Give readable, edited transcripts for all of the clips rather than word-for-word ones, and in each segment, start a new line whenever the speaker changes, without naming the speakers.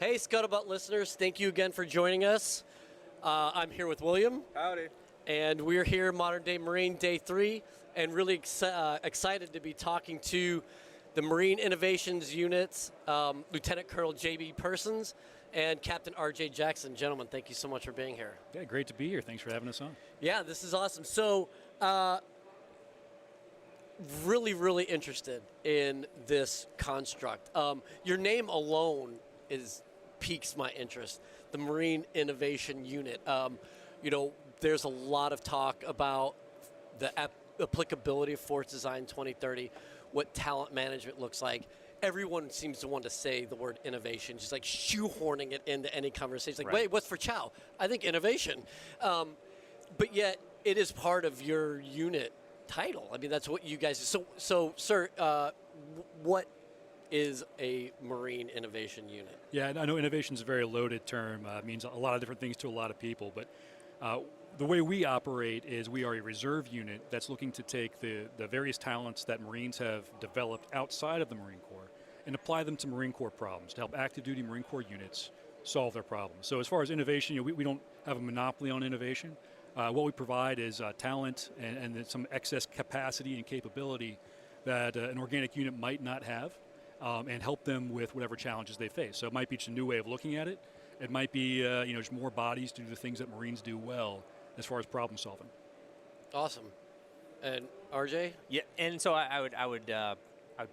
Hey, Scuttlebutt listeners, thank you again for joining us. I'm here with William.
Howdy.
And we're here, Modern Day Marine Day 3, and really excited to be talking to the Marine Innovations Unit's Lieutenant Colonel J.B. Persons and Captain R.J. Jackson. Gentlemen, thank you so much for being here.
Yeah, great to be here. Thanks for having us on.
Yeah, this is awesome. So, really interested in this construct. Your name alone piques my interest. The Marine Innovation Unit. There's a lot of talk about the applicability of Force Design 2030, what talent management looks like. Everyone seems to want to say the word innovation, just like shoehorning it into any conversation. Like, wait, what's for chow? I think innovation. But yet, it is part of your unit title. I mean, that's what you guys do. So sir, what is a Marine Innovation Unit?
Yeah, I know innovation is a very loaded term. It means a lot of different things to a lot of people. But the way we operate is we are a reserve unit that's looking to take the various talents that Marines have developed outside of the Marine Corps and apply them to Marine Corps problems to help active duty Marine Corps units solve their problems. So as far as innovation, we don't have a monopoly on innovation. What we provide is talent and some excess capacity and capability that an organic unit might not have, and help them with whatever challenges they face. So it might be just a new way of looking at it. It might be just more bodies to do the things that Marines do well as far as problem solving.
Awesome. And RJ?
Yeah, and so I would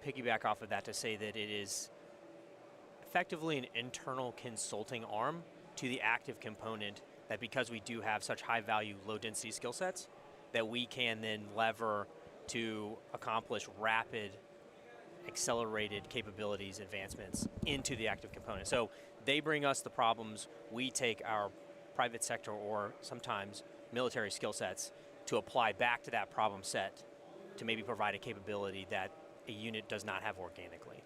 piggyback off of that to say that it is effectively an internal consulting arm to the active component, that because we do have such high value, low density skill sets, that we can then lever to accomplish rapid, accelerated capabilities advancements into the active component. So they bring us the problems, we take our private sector or sometimes military skill sets to apply back to that problem set to maybe provide a capability that a unit does not have organically.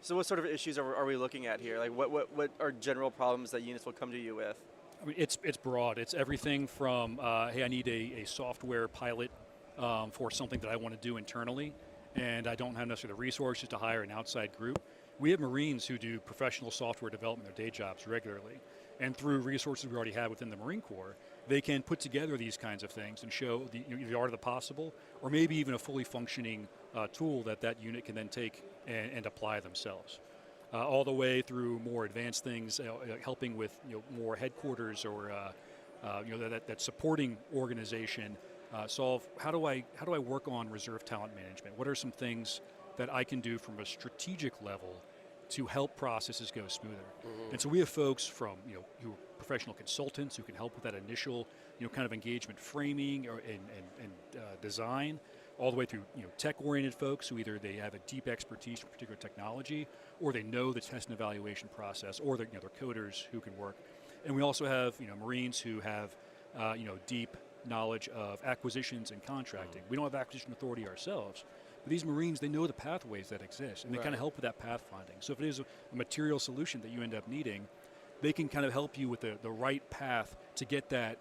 So what sort of issues are we looking at here? Like what are general problems that units will come to you with?
I mean, it's broad. It's everything from, hey, I need a software pilot for something that I want to do internally, and I don't have necessarily the resources to hire an outside group. We have Marines who do professional software development in their day jobs regularly, and through resources we already have within the Marine Corps, they can put together these kinds of things and show the art of the possible, or maybe even a fully functioning tool that unit can then take and apply themselves. All the way through more advanced things, helping with more headquarters or that supporting organization. Solve how do I work on reserve talent management? What are some things that I can do from a strategic level to help processes go smoother? Mm-hmm. And so we have folks from who are professional consultants who can help with that initial kind of engagement framing and design, all the way through tech-oriented folks who either they have a deep expertise in particular technology, or they know the test and evaluation process, or they're coders who can work. And we also have Marines who have deep knowledge of acquisitions and contracting. We don't have acquisition authority ourselves, but these Marines, they know the pathways that exist, and they kind of help with that path finding. So if it is a material solution that you end up needing, they can kind of help you with the right path to get that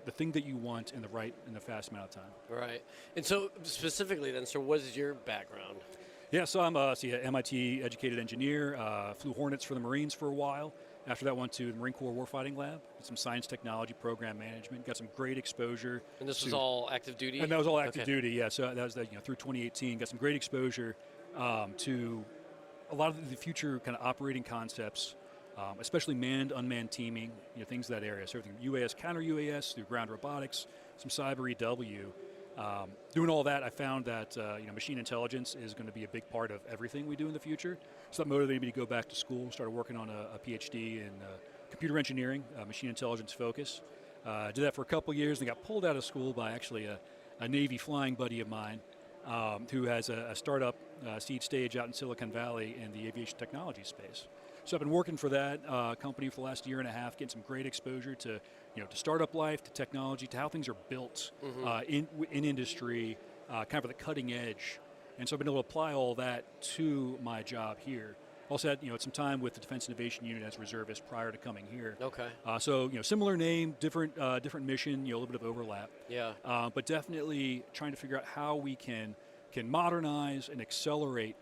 the thing that you want in the fast amount of time.
Right. And so specifically then, so what is your background?
Yeah, so I'm an MIT educated engineer, flew Hornets for the Marines for a while. After that, went to the Marine Corps Warfighting Lab, did some science technology program management, got some great exposure.
And this was all active duty?
And that was all active duty, yeah. So that was through 2018, got some great exposure to a lot of the future kind of operating concepts, especially manned, unmanned teaming, things in that area. So everything UAS, counter UAS, through ground robotics, some cyber EW. Doing all that, I found that machine intelligence is going to be a big part of everything we do in the future. So that motivated me to go back to school, started working on a PhD in computer engineering, machine intelligence focus. Did that for a couple years, and got pulled out of school by actually a Navy flying buddy of mine who has a startup seed stage out in Silicon Valley in the aviation technology space. So I've been working for that company for the last year and a half, getting some great exposure to to startup life, to technology, to how things are built in industry, kind of at the cutting edge. And so I've been able to apply all that to my job here. Also had some time with the Defense Innovation Unit as reservist prior to coming here.
Okay.
So similar name, different mission, a little bit of overlap.
Yeah.
But definitely trying to figure out how we can modernize and accelerate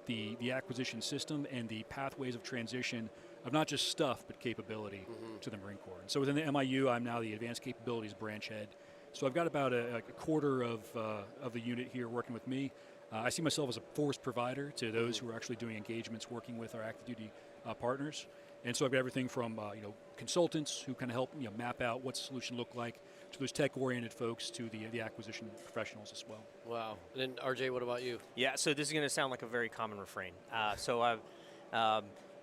the acquisition system and the pathways of transition of not just stuff, but capability to the Marine Corps. And so within the MIU, I'm now the Advanced Capabilities Branch Head. So I've got about a quarter of the unit here working with me. I see myself as a force provider to those who are actually doing engagements working with our active duty partners. And so I've got everything from consultants who kind of help map out what's the solution look like, to those tech-oriented folks, to the acquisition professionals as well.
Wow. And then RJ, what about you?
Yeah, so this is going to sound like a very common refrain. So I've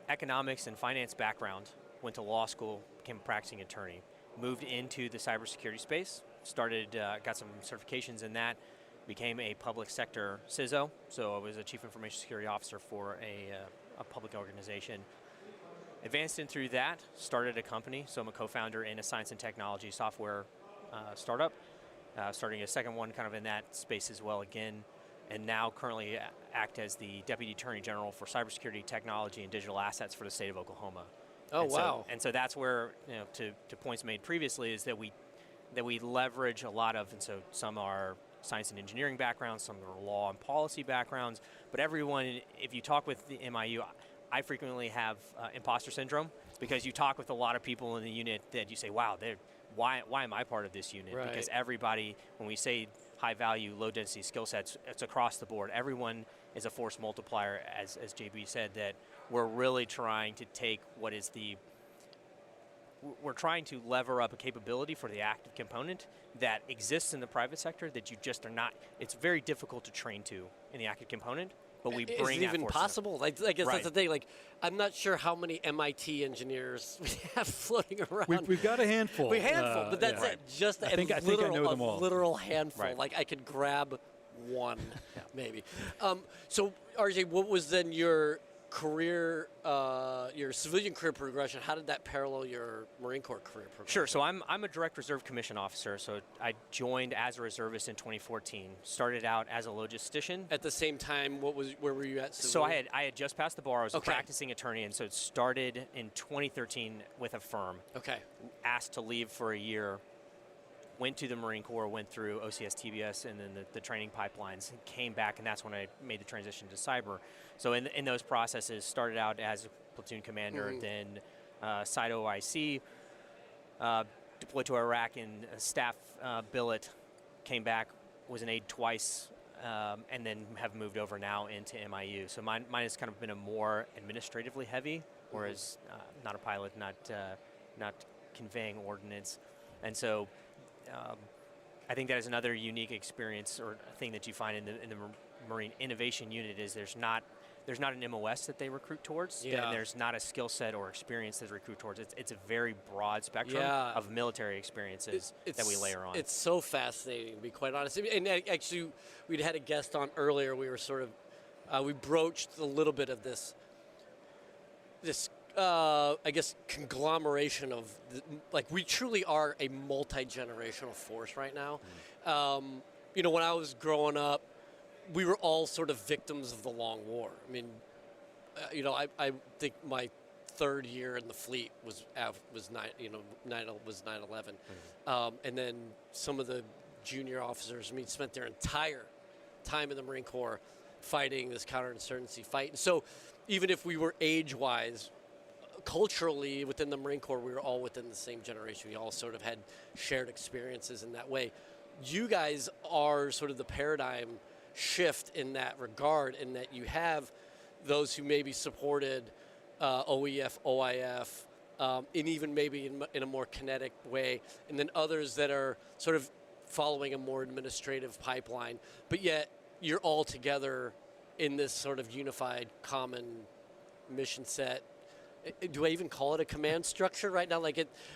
economics and finance background, went to law school, became a practicing attorney, moved into the cybersecurity space, got some certifications in that, became a public sector CISO, so I was a chief information security officer for a public organization. Advanced in through that, started a company, so I'm a co-founder in a science and technology software startup, starting a second one kind of in that space as well again, and now currently act as the Deputy Attorney General for Cybersecurity, Technology, and Digital Assets for the state of Oklahoma.
Oh, wow.
So that's where, to points made previously, is that we leverage a lot of, and so some are science and engineering backgrounds, some are law and policy backgrounds, but everyone, if you talk with the MIU, I frequently have imposter syndrome, because you talk with a lot of people in the unit that you say, wow, why am I part of this unit?
Right.
Because everybody, when we say high value, low density skill sets, it's across the board. Everyone is a force multiplier, as JB said, that we're really trying to take we're trying to lever up a capability for the active component that exists in the private sector that you just are not, it's very difficult to train to in the active component, but we bring that
Is it even
force
possible? I guess
Right.
that's the thing. Like, I'm not sure how many MIT engineers we have floating around.
We've got a handful.
But that's
yeah.
it. Just
I think I know them all.
literal handful.
Right.
Like, I could grab one, maybe. So, RJ, what was then your career, your civilian career progression? How did that parallel your Marine Corps career progression?
Sure. So I'm a direct reserve commission officer. So I joined as a reservist in 2014. Started out as a logistician.
At the same time, where were you at?
So I had just passed the bar. I was
Okay.
a practicing attorney, and so it started in 2013 with a firm.
Okay.
Asked to leave for a year. Went to the Marine Corps, went through OCS, TBS, and then the training pipelines, and came back, and that's when I made the transition to cyber. So in those processes, started out as a platoon commander, then side OIC, deployed to Iraq in a staff billet, came back, was an aide twice, and then have moved over now into MIU. So mine has kind of been a more administratively heavy, whereas not a pilot, not conveying ordnance, and so. I think that is another unique experience or thing that you find in the Marine Innovation Unit is there's not an MOS that they recruit towards, and there's not a skill set or experience that they recruit towards. It's a very broad spectrum of military experiences that we layer on.
It's so fascinating, to be quite honest. And actually, we'd had a guest on earlier. We were sort of, we broached a little bit of this I guess, conglomeration of, we truly are a multi-generational force right now. When I was growing up, we were all sort of victims of the long war. I mean, I think my third year in the fleet was 9/11, and then some of the junior officers, spent their entire time in the Marine Corps fighting this counterinsurgency fight. And so, even if we were age-wise, culturally within the Marine Corps, we were all within the same generation. We all sort of had shared experiences in that way. You guys are sort of the paradigm shift in that regard, in that you have those who maybe supported OEF, OIF, and even maybe in a more kinetic way, and then others that are sort of following a more administrative pipeline, but yet you're all together in this sort of unified common mission set. Do I even call it a command structure right now?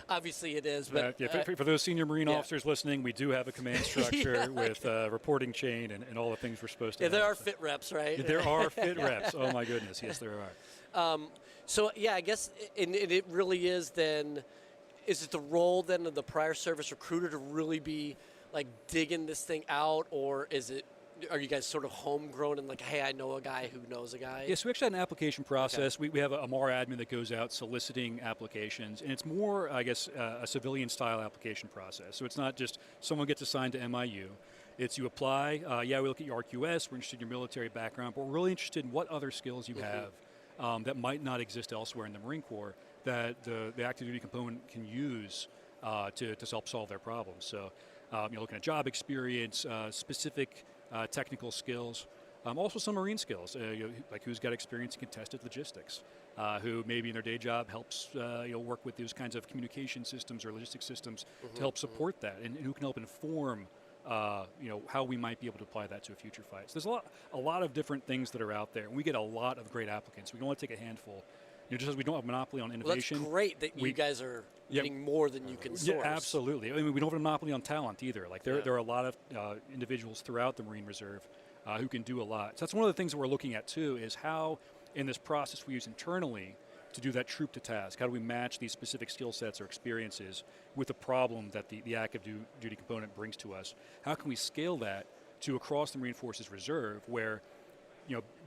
Obviously it is. But
for those senior Marine officers listening, we do have a command structure with reporting chain and all the things we're supposed to have.
There are fit reps, right?
There are fit reps. Oh, my goodness. Yes, there are.
I guess it really is then, is it the role then of the prior service recruiter to really be digging this thing out, or are you guys sort of homegrown and hey, I know a guy who knows a guy?
Yes, we actually had an application process. Okay. We have a MAR admin that goes out soliciting applications, and it's more, I guess, a civilian-style application process. So it's not just someone gets assigned to MIU. It's you apply, we look at your RQS, we're interested in your military background, but we're really interested in what other skills you have that might not exist elsewhere in the Marine Corps that the active duty component can use to help solve their problems. So, looking at job experience, specific technical skills, also some Marine skills, like who's got experience in contested logistics, who maybe in their day job helps work with those kinds of communication systems or logistics systems to help support that, and who can help inform how we might be able to apply that to a future fight. So there's a lot of different things that are out there, and we get a lot of great applicants. We can only take a handful. Just as we don't have a monopoly on innovation.
Well, that's great that you guys are getting more than you can source.
Yeah, absolutely. I mean, we don't have a monopoly on talent either. Like there are a lot of individuals throughout the Marine Reserve who can do a lot. So that's one of the things that we're looking at too, is how in this process we use internally to do that troop to task. How do we match these specific skill sets or experiences with the problem that the active duty component brings to us? How can we scale that to across the Marine Forces Reserve, where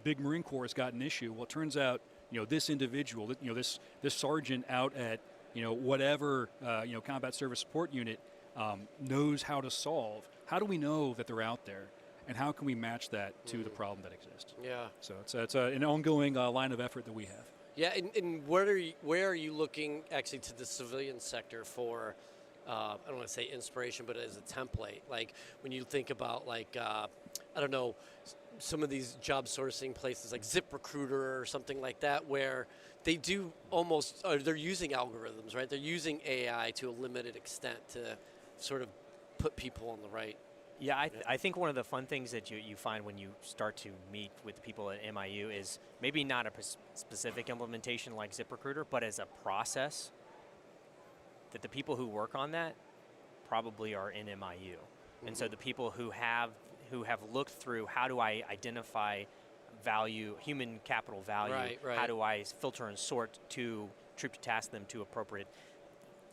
big Marine Corps has got an issue? Well, it turns out this individual, this sergeant out at whatever combat service support unit knows how to solve. How do we know that they're out there, and how can we match that to the problem that exists? Yeah. So it's an ongoing line of effort that we have.
Yeah, and where are you looking actually to the civilian sector for? I don't want to say inspiration, but as a template, like when you think about I don't know, some of these job sourcing places like ZipRecruiter or something like that, where they do they're using algorithms, right? They're using AI to a limited extent to sort of put people on the right.
Yeah, I think one of the fun things that you find when you start to meet with people at MIU is maybe not a specific implementation like ZipRecruiter, but as a process that the people who work on that probably are in MIU. And so the people who have looked through how do I identify value, human capital value,
right.
How do I filter and sort to troop to task them to appropriate.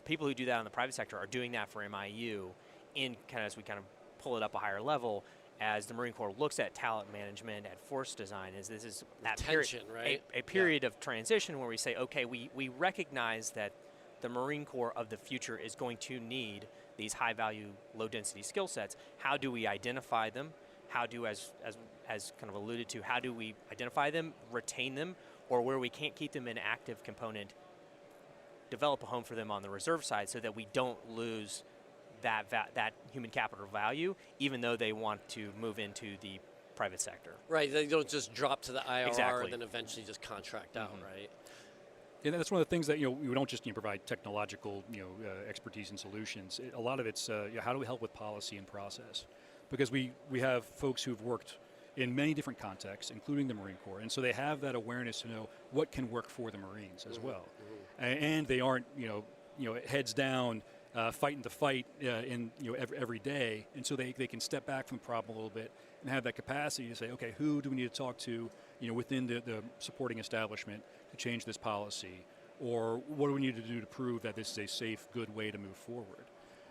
People who do that in the private sector are doing that for MIU in as we pull it up a higher level, as the Marine Corps looks at talent management, at force design, this is that
tension, right?
A period of transition where we say, okay, we recognize that the Marine Corps of the future is going to need these high-value, low-density skill sets. How do we identify them? How do, as kind of alluded to, how do we identify them, retain them, or where we can't keep them in active component, develop a home for them on the reserve side so that we don't lose that human capital value, even though they want to move into the private sector.
Right, they don't just drop to the IRR
Exactly.
and then eventually just contract out, right?
And that's one of the things that we don't just provide technological expertise and solutions. A lot of it's how do we help with policy and process, because we have folks who've worked in many different contexts, including the Marine Corps, and so they have that awareness to know what can work for the Marines as well, and they aren't heads down fighting the fight every day, and so they can step back from the problem a little bit and have that capacity to say, okay, who do we need to talk to within the supporting establishment to change this policy, or what do we need to do to prove that this is a safe, good way to move forward?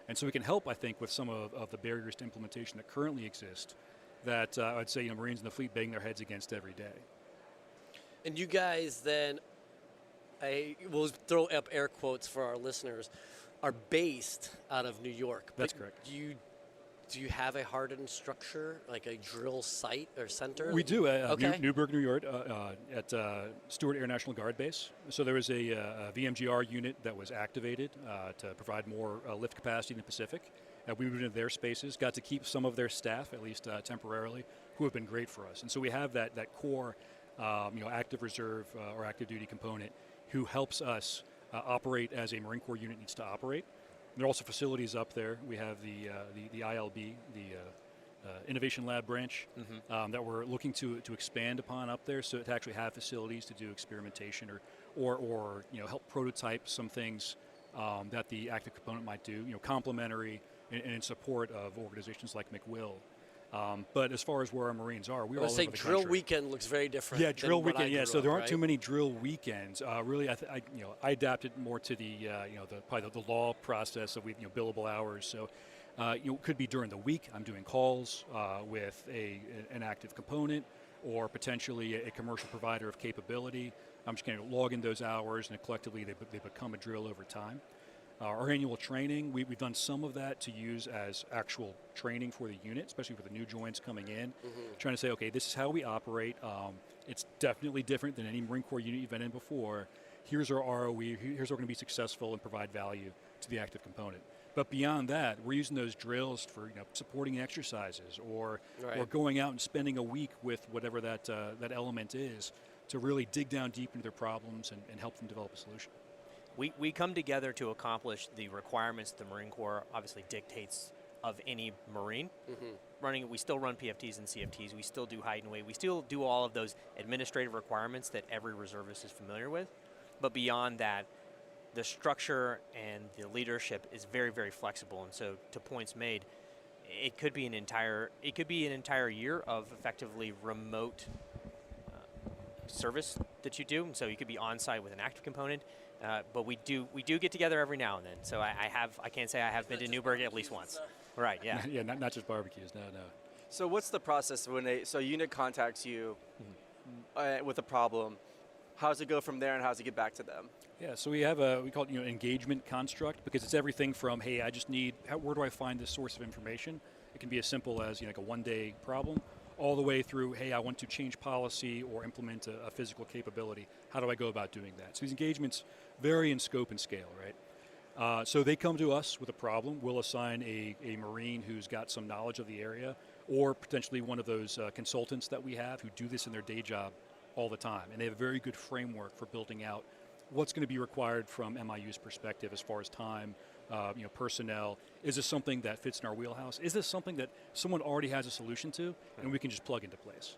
And so we can help, I think, with some of the barriers to implementation that currently exist that I'd say Marines in the fleet bang their heads against every day.
And you guys then, I will throw up air quotes for our listeners, are based out of New York.
That's correct.
Do you have a hardened structure, like a drill site or center?
We do.
Okay.
Newburgh, New York, at Stewart Air National Guard Base. So there was a VMGR unit that was activated to provide more lift capacity in the Pacific. We moved into their spaces, got to keep some of their staff, at least temporarily, who have been great for us. And so we have that core, active reserve or active duty component who helps us operate as a Marine Corps unit needs to operate. There are also facilities up there. We have the ILB, the Innovation Lab branch, that we're looking to expand upon up there, so to actually have facilities to do experimentation or help prototype some things that the active component might do, complementary and in support of organizations like McWill. But as far as where our Marines are, we're all over the country.
Drill weekend looks very different.
Yeah, drill weekend. Yeah, so there aren't
right?
too many drill weekends. Really, I adapted more to the probably the law process of billable hours. So could be during the week. I'm doing calls with an active component or potentially a commercial provider of capability. I'm just going to log in those hours, and collectively they become a drill over time. Our annual training, we've done some of that to use as actual training for the unit, especially for the new joints coming in, trying to say, okay, this is how we operate. It's definitely different than any Marine Corps unit you've been in before. Here's our ROE, here's how we're going to be successful and provide value to the active component. But beyond that, we're using those drills for supporting exercises or going out and spending a week with whatever that element is to really dig down deep into their problems and help them develop a solution.
We come together to accomplish the requirements the Marine Corps obviously dictates of any Marine. We still run PFTs and CFTs. We still do height and weight. We still do all of those administrative requirements that every reservist is familiar with. But beyond that, the structure and the leadership is very, very flexible. And so, to points made, it could be an entire year of effectively remote service that you do. And so you could be on site with an active component. But we do get together every now and then. So I can't say I have been to Newburgh at least once. Right? Yeah.
Yeah, not just barbecues. No.
So what's the process when a unit contacts you with a problem? How does it go from there, and how does it get back to them?
Yeah, so we call it engagement construct, because it's everything from, hey, I just need, where do I find this source of information? It can be as simple as like a one-day problem, all the way through, hey, I want to change policy or implement a physical capability. How do I go about doing that? So these engagements vary in scope and scale, right? So they come to us with a problem. We'll assign a Marine who's got some knowledge of the area, or potentially one of those consultants that we have who do this in their day job all the time. And they have a very good framework for building out what's going to be required from MIU's perspective as far as time, personnel. Is this something that fits in our wheelhouse? Is this something that someone already has a solution to and we can just plug into place?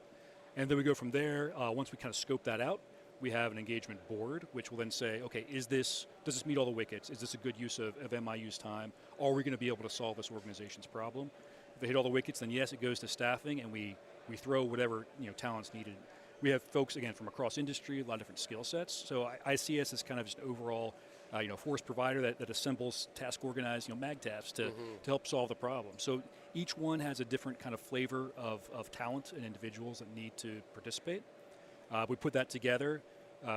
And then we go from there. Once we kind of scope that out, we have an engagement board, which will then say, okay, does this meet all the wickets? Is this a good use of MIU's time? Are we going to be able to solve this organization's problem? If they hit all the wickets, then yes, it goes to staffing, and we throw whatever talent's needed. We have folks, again, from across industry, a lot of different skill sets. So I see us as kind of just an overall, force provider that assembles task-organized, MAGTAFs to help solve the problem. So each one has a different kind of flavor of talent and individuals that need to participate. We put that together,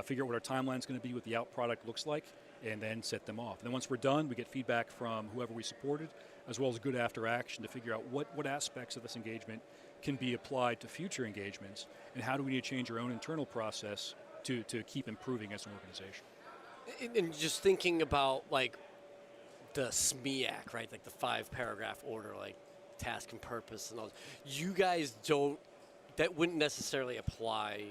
figure out what our timeline is going to be, what the out product looks like, and then set them off. And then once we're done, we get feedback from whoever we supported, as well as good after action to figure out what aspects of this engagement can be applied to future engagements, and how do we need to change our own internal process to keep improving as an organization.
And just thinking about like the SMEAC, right? Like the 5-paragraph order, like task and purpose and all. You guys that wouldn't necessarily apply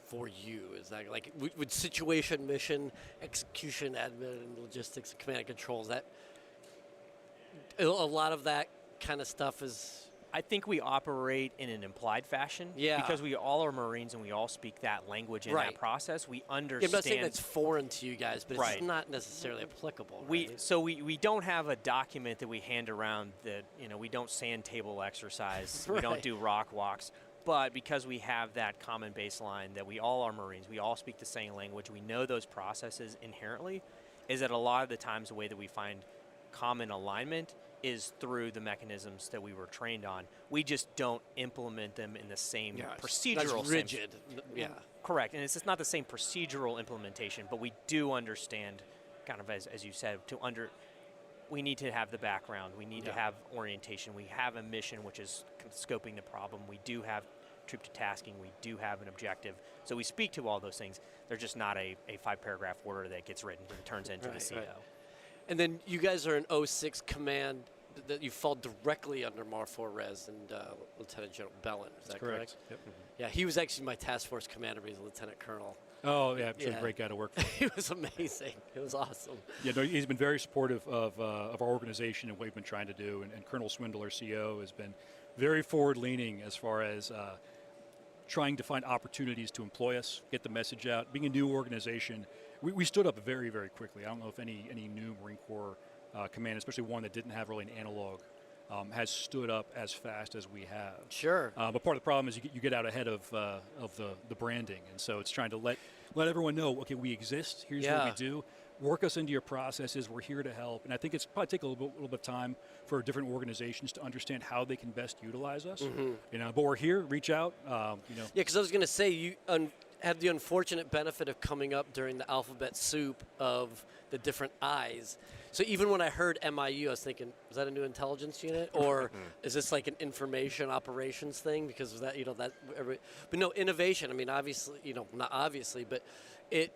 for you. Is that like with situation, mission, execution, admin, logistics, and command and controls? That a lot of that kind of stuff is.
I think we operate in an implied fashion.
Yeah.
Because we all are Marines and we all speak that language in that process. We understand.
Yeah, I'm not saying that's foreign to you guys, but it's not necessarily applicable.
We don't have a document that we hand around that, we don't sand table exercise. We don't do rock walks. But because we have that common baseline that we all are Marines, we all speak the same language, we know those processes inherently, is that a lot of the times the way that we find common alignment is through the mechanisms that we were trained on. We just don't implement them in the same procedural.
That's rigid.
Correct, and it's just not the same procedural implementation, but we do understand, kind of as you said, we need to have the background, we need to have orientation, we have a mission which is scoping the problem, we do have troop to tasking, we do have an objective. So we speak to all those things. They're just not a 5-paragraph order that gets written and turns into the CO.
Right. And then you guys are an 06 command that you fall directly under Mar4 Res and Lieutenant General Bellin. Is that correct?
Yep.
Yeah, he was actually my task force commander, but he's a lieutenant colonel.
Oh, yeah, he's a great guy to work for.
He was amazing. It was awesome.
Yeah, no, he's been very supportive of our organization and what we've been trying to do. And Colonel Swindle, our CO, has been very forward-leaning as far as trying to find opportunities to employ us, get the message out. Being a new organization, we stood up very, very quickly. I don't know if any new Marine Corps command, especially one that didn't have really an analog, has stood up as fast as we have.
Sure.
But part of the problem is you get out ahead of the branding, and so it's trying to let everyone know, okay, we exist. Here's what we do. Work us into your processes. We're here to help. And I think it's probably take a little bit of time for different organizations to understand how they can best utilize us. But we're here. Reach out.
Yeah, because I was going to say you had the unfortunate benefit of coming up during the alphabet soup of the different I's. So even when I heard MIU, I was thinking, is that a new intelligence unit, or is this like an information operations thing? Because of that, but no, innovation. I mean, obviously, not obviously, but it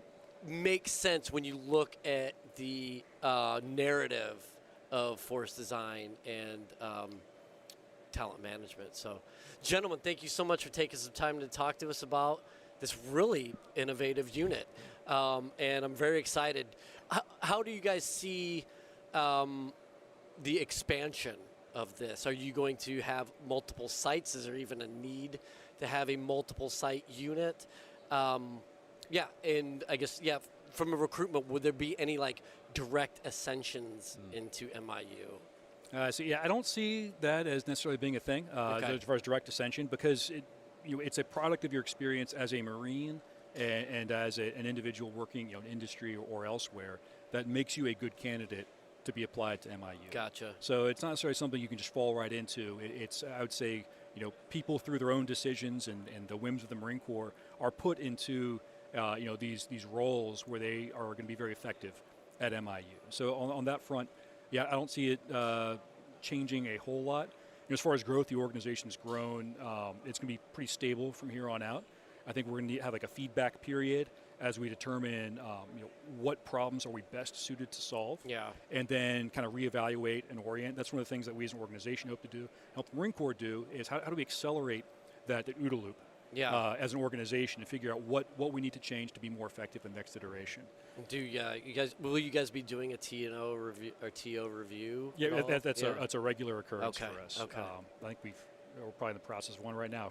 makes sense when you look at the narrative of force design and talent management. So, gentlemen, thank you so much for taking some time to talk to us about this really innovative unit, and I'm very excited. How do you guys see the expansion of this? Are you going to have multiple sites? Is there even a need to have a multiple site unit? And I guess, from a recruitment, would there be any like direct ascensions into MIU?
I don't see that as necessarily being a thing as far as direct ascension, because it's a product of your experience as a Marine and as an individual working in industry or elsewhere that makes you a good candidate to be applied to MIU.
Gotcha.
So it's not necessarily something you can just fall right into. It's, I would say, people through their own decisions and the whims of the Marine Corps are put into these roles where they are going to be very effective at MIU. So on that front, I don't see it changing a whole lot. As far as growth, the organization's grown. It's going to be pretty stable from here on out. I think we're going to have like a feedback period as we determine what problems are we best suited to solve.
Yeah.
And then kind of reevaluate and orient. That's one of the things that we as an organization hope to do, help the Marine Corps do, is how do we accelerate that OODA loop as an organization to figure out what we need to change to be more effective in the next iteration.
Will you guys be doing a T&O review or TO review?
Yeah, that's a regular occurrence for us.
Okay.
I think we're probably in the process of one right now.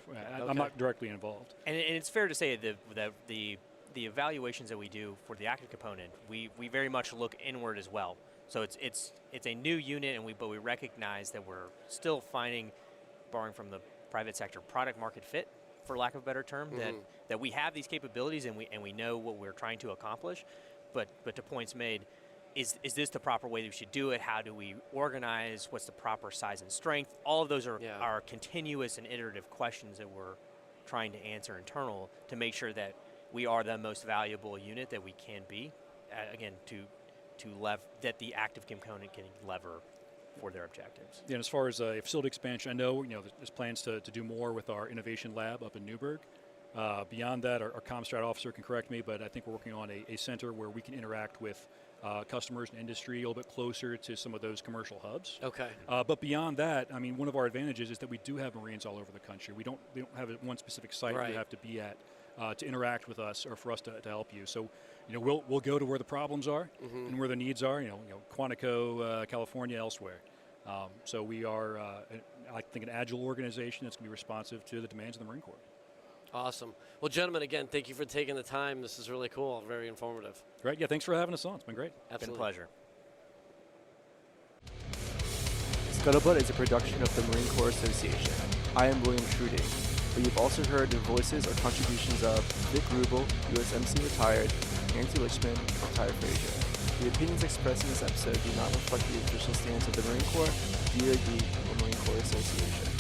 I'm not directly involved.
And it's fair to say that the evaluations that we do for the active component, we very much look inward as well. So it's a new unit, but we recognize that we're still finding, borrowing from the private sector, product market fit, for lack of a better term, that we have these capabilities and we know what we're trying to accomplish. But to points made, is this the proper way that we should do it? How do we organize? What's the proper size and strength? All of those are continuous and iterative questions that we're trying to answer internal to make sure that we are the most valuable unit that we can be. Again, that the active component can lever for their objectives.
Yeah, and as far as facility expansion, I know there's plans to do more with our innovation lab up in Newburgh. Beyond that, our ComStrat officer can correct me, but I think we're working on a center where we can interact with customers and industry a little bit closer to some of those commercial hubs.
Okay.
But beyond that, I mean, one of our advantages is that we do have Marines all over the country. We don't have one specific site you have to be at to interact with us or for us to help you. So, we'll go to where the problems are and where the needs are. Quantico, California, elsewhere. So we are, I think, an agile organization that's going to be responsive to the demands of the Marine Corps.
Awesome. Well, gentlemen, again, thank you for taking the time. This is really cool, very informative.
Great. Yeah, thanks for having us on. It's been great.
Absolutely.
Been a pleasure.
Scuttlebutt is a production of the Marine Corps Association. I am William Truding, but you've also heard the voices or contributions of Vic Rubel, USMC retired, Nancy Lichman, retired Frazier. The opinions expressed in this episode do not reflect the official stance of the Marine Corps, DoD, or Marine Corps Association.